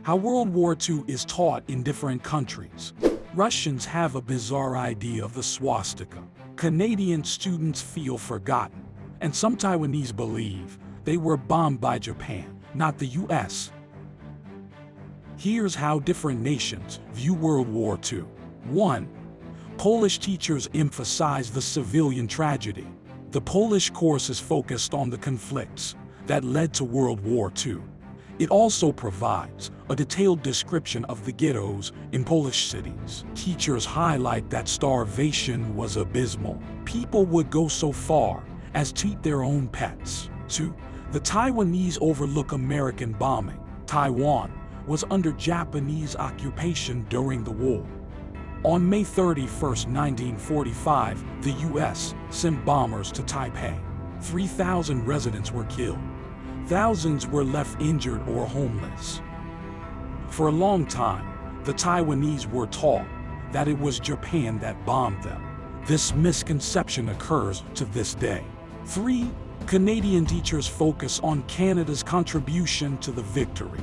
How World War II is taught in different countries. Russians have a bizarre idea of the swastika. Canadian students feel forgotten, and some Taiwanese believe they were bombed by Japan, not the US. Here's how different nations view World War II. 1. Polish teachers emphasize the civilian tragedy. The Polish course is focused on the conflicts that led to World War II. It also provides a detailed description of the ghettos in Polish cities. Teachers highlight that starvation was abysmal. People would go so far as to eat their own pets. 2. The Taiwanese overlook American bombing. Taiwan was under Japanese occupation during the war. On May 31, 1945, the U.S. sent bombers to Taipei. 3,000 residents were killed. Thousands were left injured or homeless. For a long time, the Taiwanese were taught that it was Japan that bombed them. This misconception occurs to this day. 3. Canadian teachers focus on Canada's contribution to the victory.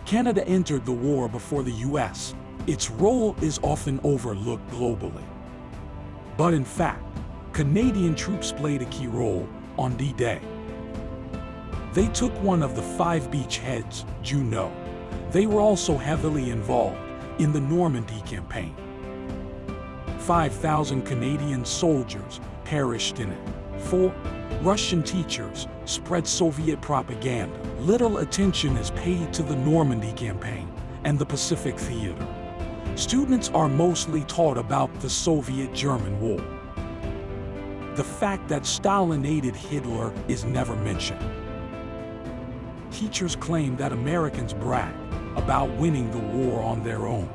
Canada entered the war before the U.S. Its role is often overlooked globally. But in fact, Canadian troops played a key role on D-Day. They took one of the 5 beachheads, Juno. They were also heavily involved in the Normandy campaign. 5,000 Canadian soldiers perished in it. 4. Russian teachers spread Soviet propaganda. Little attention is paid to the Normandy campaign and the Pacific Theater. Students are mostly taught about the Soviet-German War. The fact that Stalin aided Hitler is never mentioned. Teachers claim that Americans brag about winning the war on their own.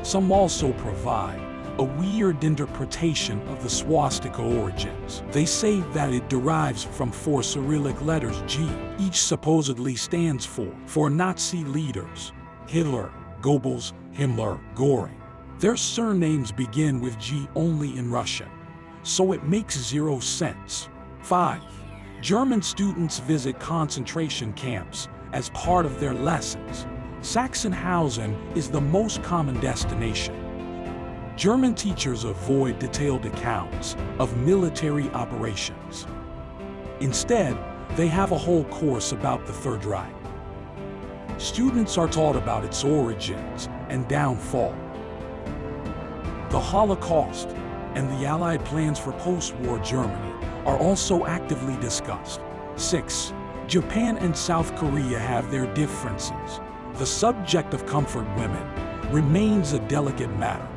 Some also provide a weird interpretation of the swastika origins. They say that it derives from 4 Cyrillic letters G. Each supposedly stands for Nazi leaders: Hitler, Goebbels, Himmler, Göring. Their surnames begin with G only in Russian, so it makes 0 sense. 5. German students visit concentration camps as part of their lessons. Sachsenhausen is the most common destination. German teachers avoid detailed accounts of military operations. Instead, they have a whole course about the Third Reich. Students are taught about its origins and downfall. The Holocaust and the Allied plans for post-war Germany are also actively discussed. 6. Japan and South Korea have their differences. The subject of comfort women remains a delicate matter.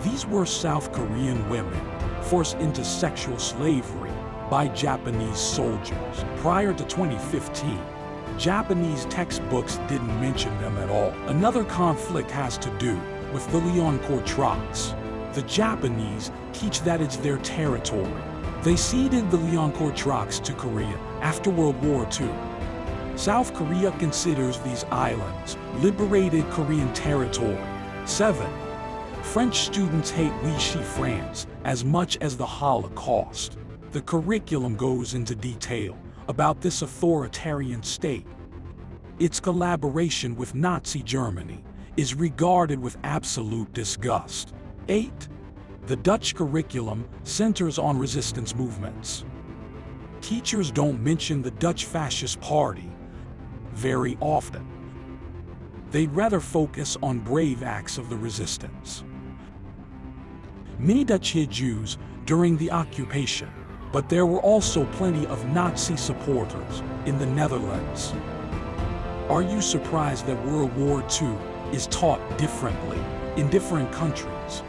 These were South Korean women forced into sexual slavery by Japanese soldiers. Prior to 2015, Japanese textbooks didn't mention them at all. Another conflict has to do with the Liancourt Trox. The Japanese teach that it's their territory. They ceded the Liancourt Trox to Korea after World War II. South Korea considers these islands liberated Korean territory. 7. French students hate Vichy France as much as the Holocaust. The curriculum goes into detail about this authoritarian state. Its collaboration with Nazi Germany is regarded with absolute disgust. 8. The Dutch curriculum centers on resistance movements. Teachers don't mention the Dutch Fascist Party very often. They'd rather focus on brave acts of the resistance. Many Dutch hid Jews during the occupation, but there were also plenty of Nazi supporters in the Netherlands. Are you surprised that World War II is taught differently in different countries?